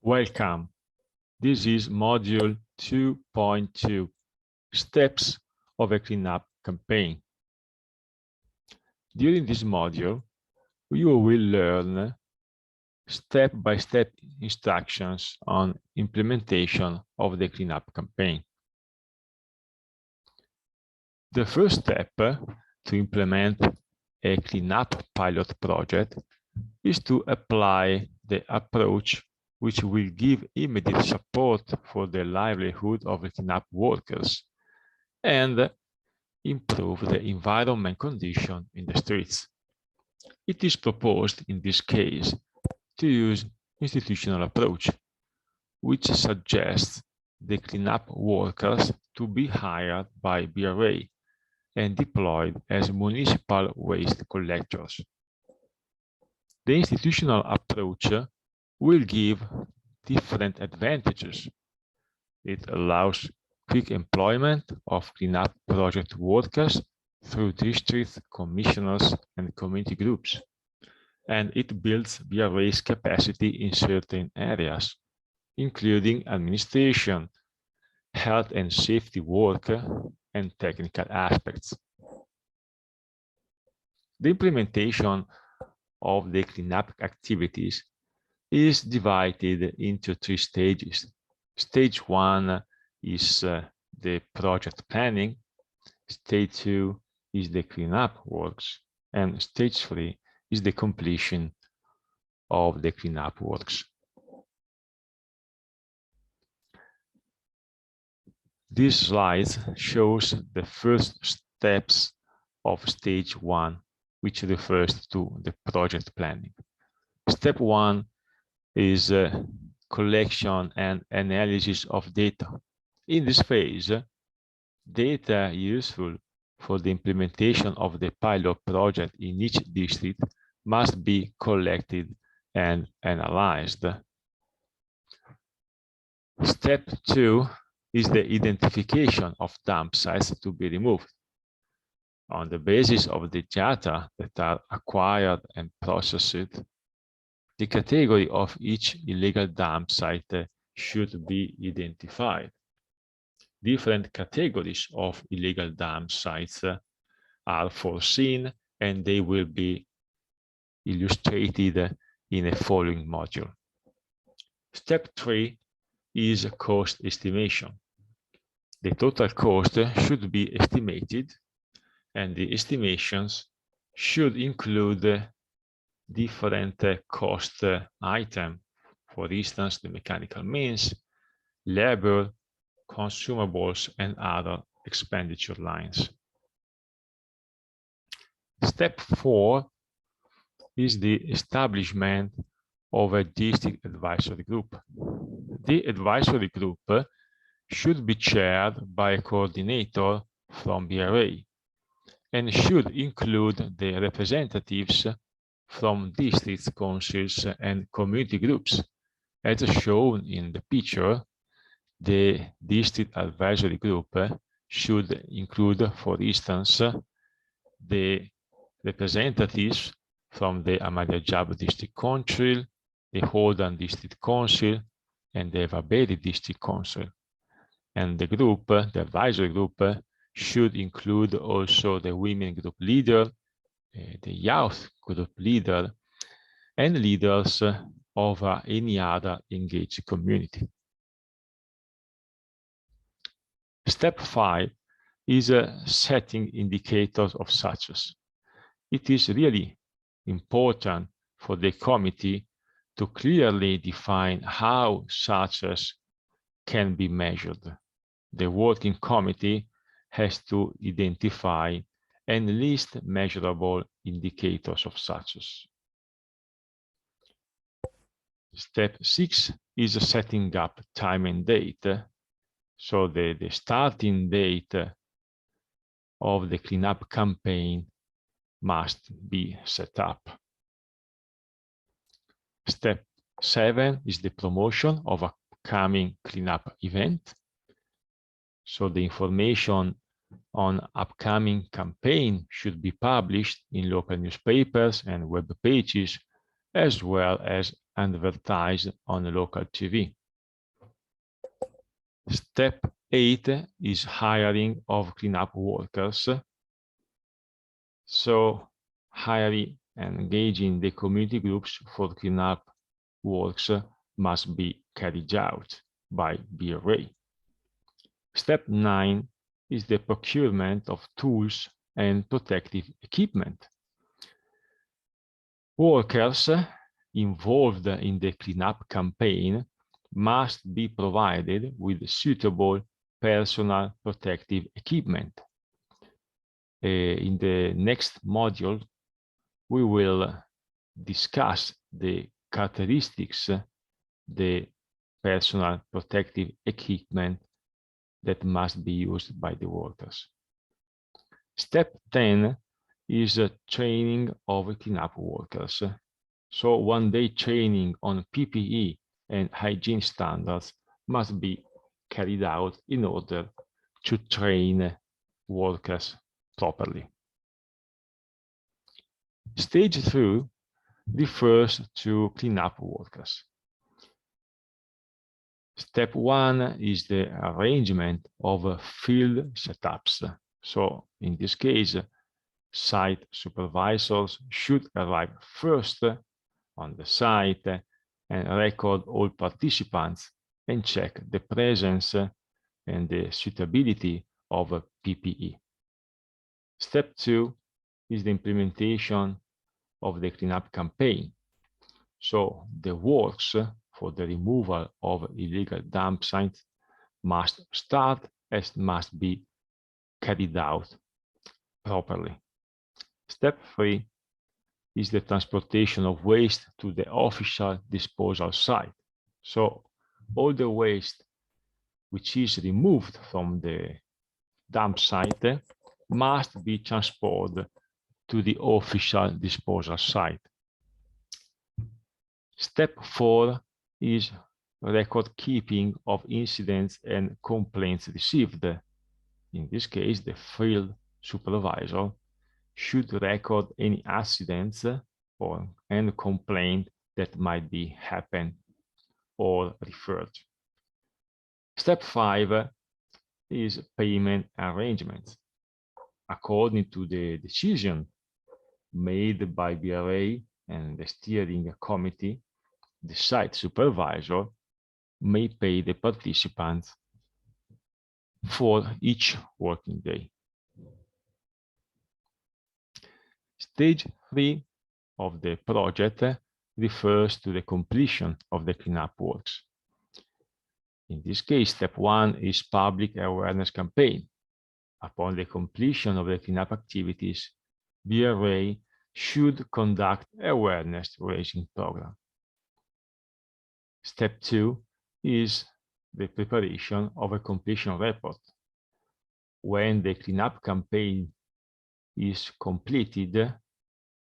Welcome. This is module 2.2, Steps of a Cleanup Campaign. During this module, you will learn step-by-step instructions on implementation of the cleanup campaign. The first step to implement a cleanup pilot project is to apply the approach which will give immediate support for the livelihood of the cleanup workers and improve the environment condition in the streets. It is proposed in this case to use institutional approach, which suggests the cleanup workers to be hired by BRA and deployed as municipal waste collectors. The institutional approach will give different advantages. It allows quick employment of cleanup project workers through district commissioners and community groups, and it builds BRA's capacity in certain areas, including administration, health and safety work, and technical aspects. The implementation of the cleanup activities is divided into 3 stages. Stage 1 is the project planning, stage 2 is the cleanup works, and stage 3 is the completion of the cleanup works. This slide shows the first steps of stage 1, which refers to the project planning. Step 1 is collection and analysis of data. In this phase, data useful for the implementation of the pilot project in each district must be collected and analyzed. Step 2 is the identification of dump sites to be removed. On the basis of the data that are acquired and processed, the category of each illegal dump site should be identified. Different categories of illegal dump sites are foreseen, and they will be illustrated in a following module. Step 3 is cost estimation. The total cost should be estimated, and the estimations should include different cost items, for instance, the mechanical means, labor, consumables, and other expenditure lines. Step 4 is the establishment of a district advisory group. The advisory group should be chaired by a coordinator from BRA and should include the representatives from district councils and community groups. As shown in the picture, the district advisory group should include, for instance, the representatives from the Ahmadiyya District Council, the Hordan District Council, and the Vaberi District Council. And the group, the advisory group, should include also the women group leader, the youth group leader, and leaders of any other engaged community. Step 5 is setting indicators of success. It is really important for the committee to clearly define how success can be measured. The working committee has to identify and list measurable indicators of success. Step 6 is setting up time and date. So the starting date of the cleanup campaign must be set up. Step 7 is the promotion of upcoming cleanup event. So the information on upcoming campaign should be published in local newspapers and web pages, as well as advertised on local TV. Step 8 is hiring of cleanup workers. So hiring and engaging the community groups for cleanup works must be carried out by BRA. Step 9 is the procurement of tools and protective equipment. Workers involved in the cleanup campaign must be provided with suitable personal protective equipment. In the next module, we will discuss the characteristics, the personal protective equipment that must be used by the workers. Step 10 is training of cleanup workers. So one-day training on PPE and hygiene standards must be carried out in order to train workers properly. Stage 2 refers to cleanup workers. Step 1 is the arrangement of field setups. So in this case, site supervisors should arrive first on the site and record all participants and check the presence and the suitability of PPE. Step 2 is the implementation of the cleanup campaign. So the works for the removal of illegal dump sites must start and must be carried out properly. Step 3 is the transportation of waste to the official disposal site. So all the waste which is removed from the dump site must be transported to the official disposal site. Step 4 is record keeping of incidents and complaints received. In this case, the field supervisor should record any accidents and complaint that might be happened or referred. Step 5 is payment arrangements. According to the decision made by BRA and the steering committee, the site supervisor may pay the participants for each working day. Stage 3 of the project refers to the completion of the cleanup works. In this case, step 1 is public awareness campaign. Upon the completion of the cleanup activities, BRA should conduct awareness raising program. Step 2 is the preparation of a completion report. When the cleanup campaign is completed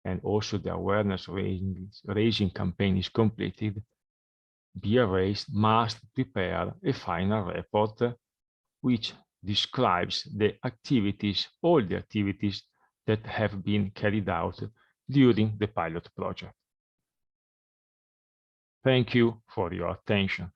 and also the awareness raising campaign is completed, BRAs must prepare a final report which describes the activities, all the activities that have been carried out during the pilot project. Thank you for your attention.